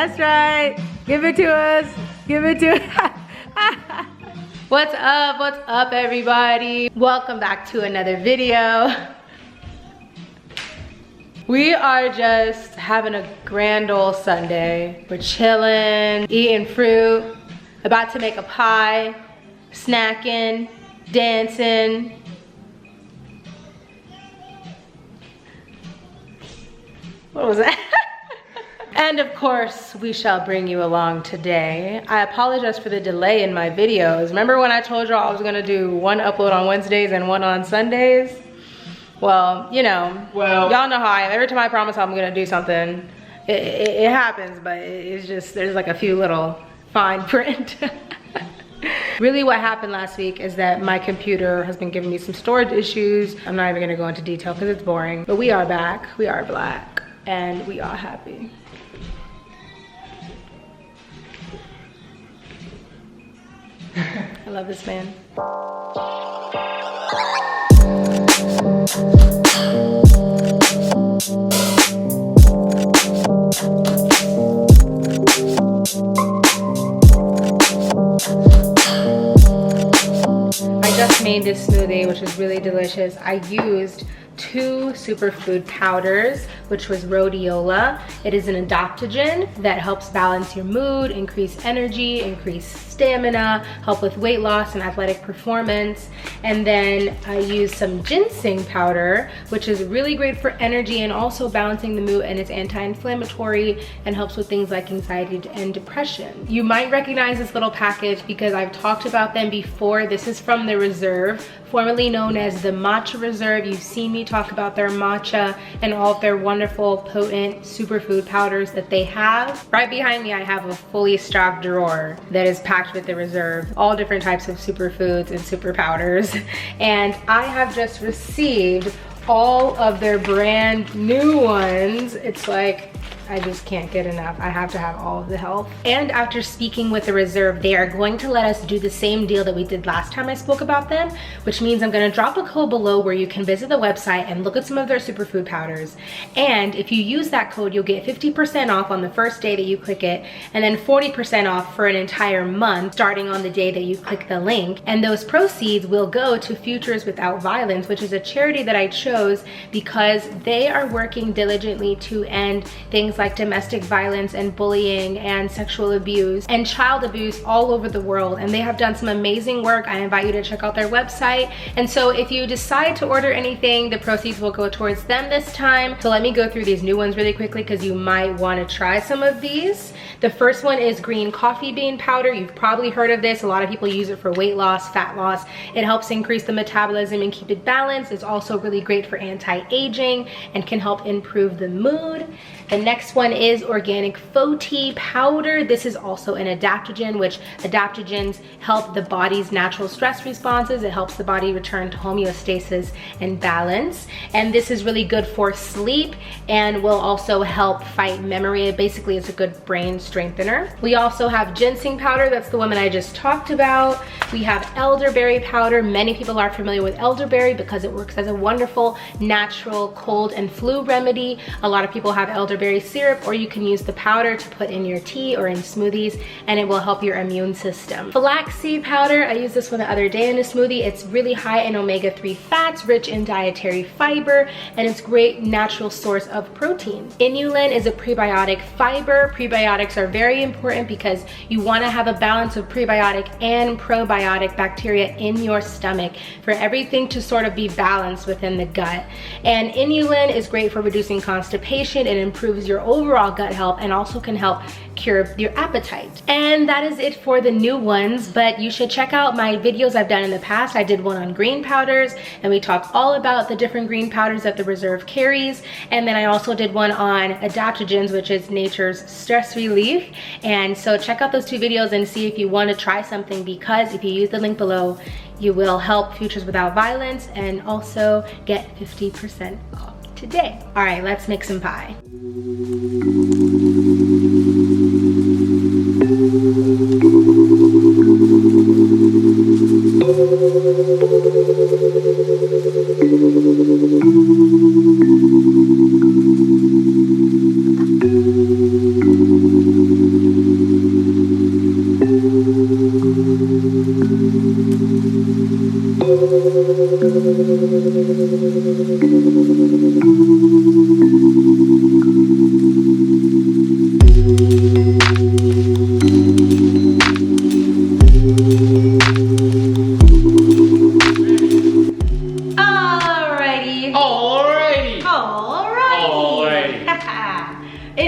That's right. Give it to us. Give it to us. What's up? What's up, everybody? Welcome back to another video. We are just having a grand old Sunday. We're chilling, eating fruit, about to make a pie, snacking, dancing. What was that? And of course, we shall bring you along today. I apologize for the delay in my videos. Remember when I told y'all I was gonna do one upload on Wednesdays and one on Sundays? Well, you know, y'all know how I am. Every time I promise I'm gonna do something, it happens, but it's just, there's like a few little fine print. Really what happened last week is that my computer has been giving me some storage issues. I'm not even gonna go into detail because it's boring, but we are back, we are black, and we are happy. I love this man. I just made this smoothie, which is really delicious. I used 2 superfood powders, which was rhodiola. It is an adaptogen that helps balance your mood, increase energy, increase stamina, help with weight loss and athletic performance. And then I used some ginseng powder, which is really great for energy and also balancing the mood, and it's anti-inflammatory and helps with things like anxiety and depression. You might recognize this little package because I've talked about them before. This is from the Reserve, formerly known as the Matcha Reserve. You've seen me talk about their matcha and all of their wonderful potent superfood powders that they have. Right behind me I have a fully stocked drawer that is packed with the Reserve, all different types of superfoods and super powders. And I have just received all of their brand new ones. It's like, I just can't get enough. I have to have all of the health. And after speaking with the Reserve, they are going to let us do the same deal that we did last time I spoke about them, which means I'm gonna drop a code below where you can visit the website and look at some of their superfood powders. And if you use that code, you'll get 50% off on the first day that you click it, and then 40% off for an entire month, starting on the day that you click the link. And those proceeds will go to Futures Without Violence, which is a charity that I chose because they are working diligently to end things like domestic violence and bullying and sexual abuse and child abuse all over the world, and they have done some amazing work. I invite you to check out their website. And so if you decide to order anything, the proceeds will go towards them this time. So let me go through these new ones really quickly because you might want to try some of these. The first one is green coffee bean powder. You've probably heard of this. A lot of people use it for weight loss, fat loss. It helps increase the metabolism and keep it balanced. It's also really great for anti-aging and can help improve the mood. The next one is organic Foti powder. This is also an adaptogen, which adaptogens help the body's natural stress responses. It helps the body return to homeostasis and balance. And this is really good for sleep and will also help fight memory. Basically, it's a good brain strengthener. We also have ginseng powder. That's the one that I just talked about. We have elderberry powder. Many people are familiar with elderberry because it works as a wonderful natural cold and flu remedy. A lot of people have elderberry syrup, or you can use the powder to put in your tea or in smoothies, and it will help your immune system. Flaxseed powder, I used this one the other day in a smoothie. It's really high in omega-3 fats, rich in dietary fiber, and it's a great natural source of protein. Inulin is a prebiotic fiber. Prebiotics are very important because you want to have a balance of prebiotic and probiotic bacteria in your stomach for everything to sort of be balanced within the gut. And inulin is great for reducing constipation. It improves your overall gut health and also can help cure your appetite. And that is it for the new ones, but you should check out my videos I've done in the past. I did one on green powders and we talked all about the different green powders that the Reserve carries. And then I also did one on adaptogens, which is nature's stress relief. And so check out those 2 videos and see if you want to try something, because if you use the link below, you will help Futures Without Violence and also get 50% off today. All right, let's make some pie. It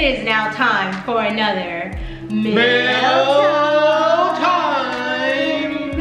is now time for another mail time.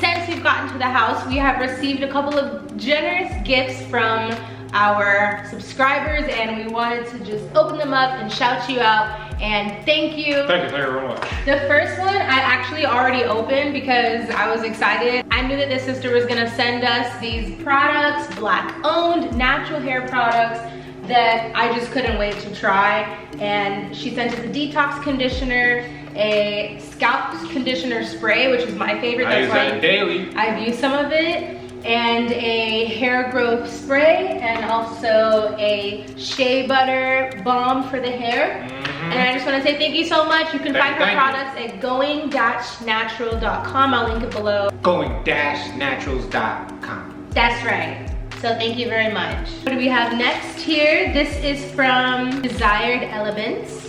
Since we've gotten to the house, we have received a couple of generous gifts from our subscribers, and we wanted to just open them up and shout you out and thank you. Thank you very much. The first one I actually already opened because I was excited. I knew that this sister was gonna send us these products, Black owned, natural hair products that I just couldn't wait to try. And she sent us a detox conditioner, a scalp conditioner spray, which is my favorite. I use that daily. I've used some of it, and a hair growth spray, and also a shea butter balm for the hair. And I just want to say thank you so much. You can find her products at going-natural.com. I'll link it below. Going-naturals.com. That's right. So thank you very much. What do we have next here? This is from Desired Elements.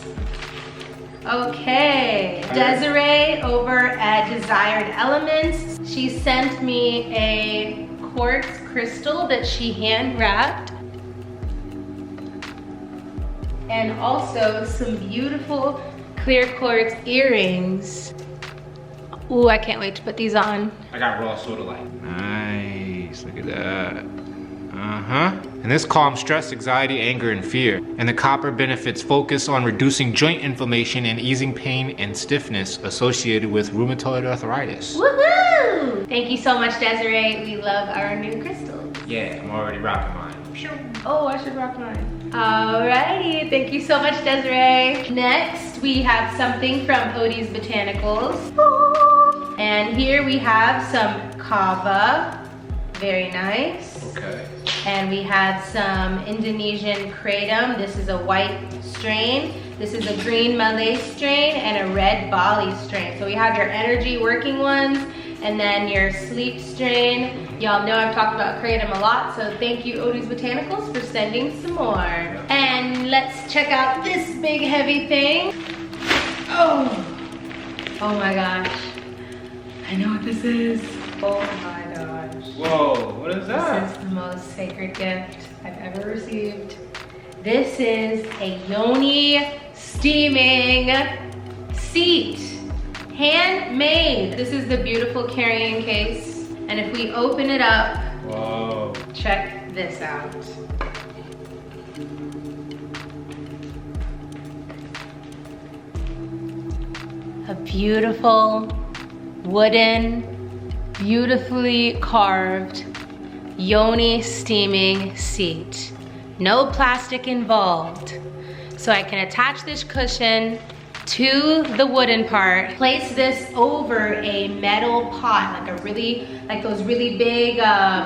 Okay, Desiree over at Desired Elements. She sent me a quartz crystal that she hand wrapped. And also some beautiful clear quartz earrings. Ooh, I can't wait to put these on. I got raw soda light. Nice, look at that. And this calms stress, anxiety, anger, and fear. And the copper benefits focus on reducing joint inflammation and easing pain and stiffness associated with rheumatoid arthritis. Woohoo! Thank you so much, Desiree. We love our new crystals. Yeah, I'm already rocking mine. Oh, I should rock mine. Alrighty, thank you so much, Desiree. Next, we have something from Foti Botanicals. And here we have some kava. Very nice. Okay. And we had some Indonesian Kratom. This is a white strain. This is a green Malay strain and a red Bali strain. So we have your energy working ones and then your sleep strain. Y'all know I've talked about Kratom a lot, so thank you Foti Botanicals for sending some more. And let's check out this big heavy thing. Oh my gosh. I know what this is. Oh my gosh. Whoa, what is that? This is the most sacred gift I've ever received. This is a Noni steaming seat. Handmade. This is the beautiful carrying case. And if we open it up, whoa, check this out. A beautiful wooden, beautifully carved Noni steaming seat. No plastic involved. So I can attach this cushion to the wooden part, place this over a metal pot, like those really big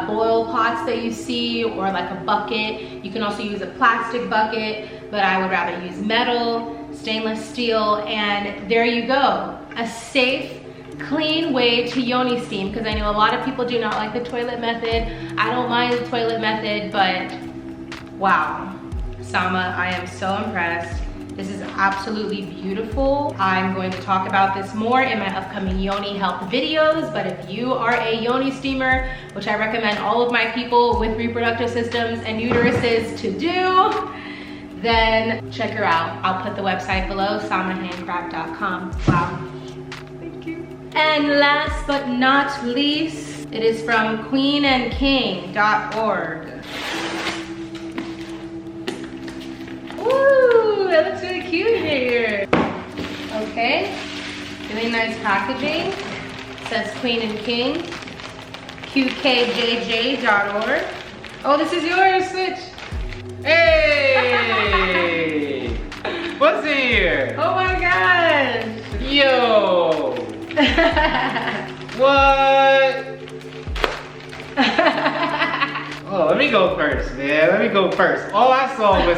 boil pots that you see, or like a bucket. You can also use a plastic bucket, but I would rather use metal, stainless steel, and there you go. A safe, clean way to Noni steam, because I know a lot of people do not like the toilet method. I don't mind the toilet method, but wow. Sama, I am so impressed. This is absolutely beautiful. I'm going to talk about this more in my upcoming Yoni health videos, but if you are a Yoni steamer, which I recommend all of my people with reproductive systems and uteruses to do, then check her out. I'll put the website below, samahandcraft.com. Wow. Thank you. And last but not least, it is from queenandking.org. Ooh, that looks really cute here. Okay, really nice packaging. It says Queen and King, qkjj.org. Oh, this is yours, Switch. Hey! What's here? Oh my gosh. Yo! What? Oh, let me go first, man. Let me go first. All I saw was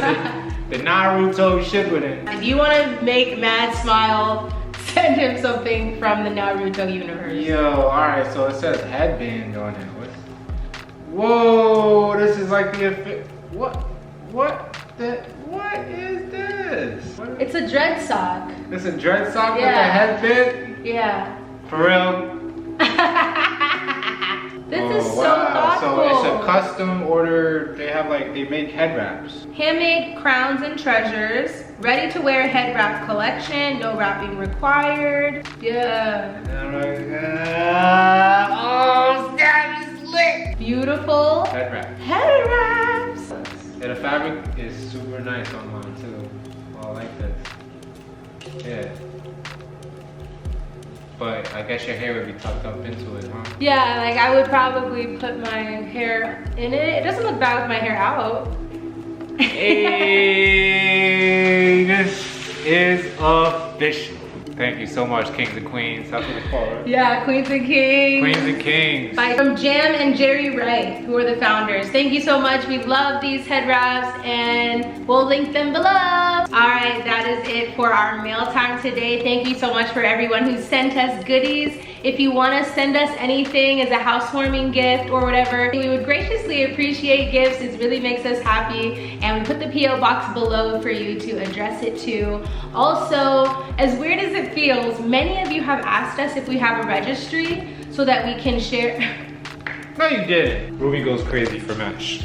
the Naruto Shippuden. If you want to make Mad smile, send him something from the Naruto universe. Yo, alright, so it says headband on it. Whoa, this is like the What is this? It's a dread sock. It's a dread sock with a headband? Yeah. For real? This is so thoughtful. So it's a custom order. They have they make head wraps. Handmade crowns and treasures. Ready to wear head wrap collection. No wrapping required. Yeah. Oh, that is lit. Beautiful. Head wrap. Head wraps. And the fabric is super nice on mine too. Oh, I like this. Yeah. But I guess your hair would be tucked up into it, huh? Yeah, like I would probably put my hair in it. It doesn't look bad with my hair out. Hey, this is official. Thank you so much, Kings and Queens. That's what it's called, right? Yeah, Queens and Kings. Queens and Kings. From Jam and Jerry Wright, who are the founders. Thank you so much. We love these head wraps and we'll link them below. All right, that is it for our mail time today. Thank you so much for everyone who sent us goodies. If you want to send us anything as a housewarming gift or whatever, we would graciously appreciate gifts. It really makes us happy. And we put the P.O. box below for you to address it to. Also, as weird as it feels, many of you have asked us if we have a registry so that we can share. No, you didn't. Ruby goes crazy for mesh.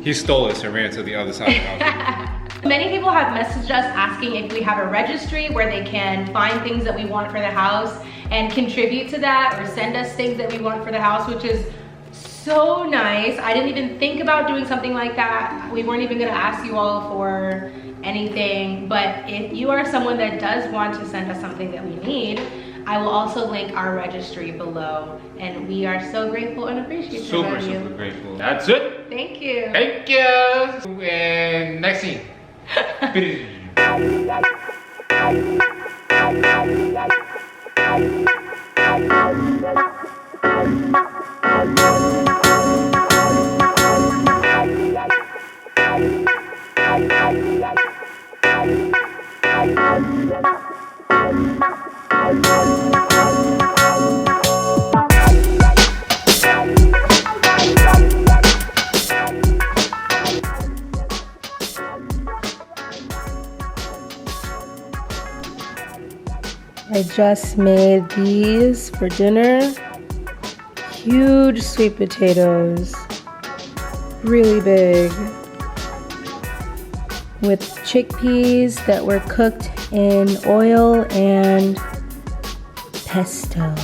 He stole us and ran to the other side of the house. Many people have messaged us asking if we have a registry where they can find things that we want for the house and contribute to that, or send us things that we want for the house, which is so nice. I didn't even think about doing something like that. We weren't even gonna ask you all for anything, but if you are someone that does want to send us something that we need, I will also link our registry below, and we are so grateful and appreciative of you. Super grateful. That's it. Thank you. Thank you. And next scene. I just made these for dinner. Huge sweet potatoes, really big, with chickpeas that were cooked in oil and pesto.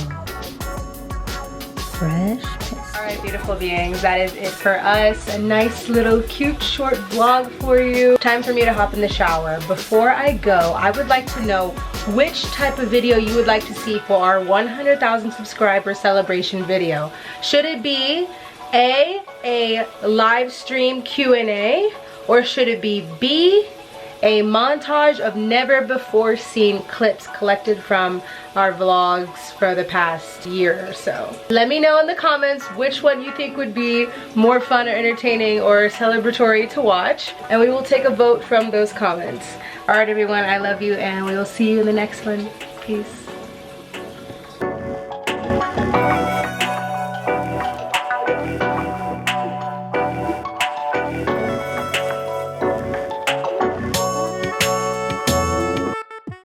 Fresh pesto. All right, beautiful beings, that is it for us. A nice little cute short vlog for you. Time for me to hop in the shower. Before I go, I would like to know which type of video you would like to see for our 100,000 subscriber celebration video. Should it be A, live stream Q&A, or should it be B, a montage of never before seen clips collected from our vlogs for the past year or so? Let me know in the comments which one you think would be more fun or entertaining or celebratory to watch, and we will take a vote from those comments. All right, everyone, I love you, and we will see you in the next one. Peace.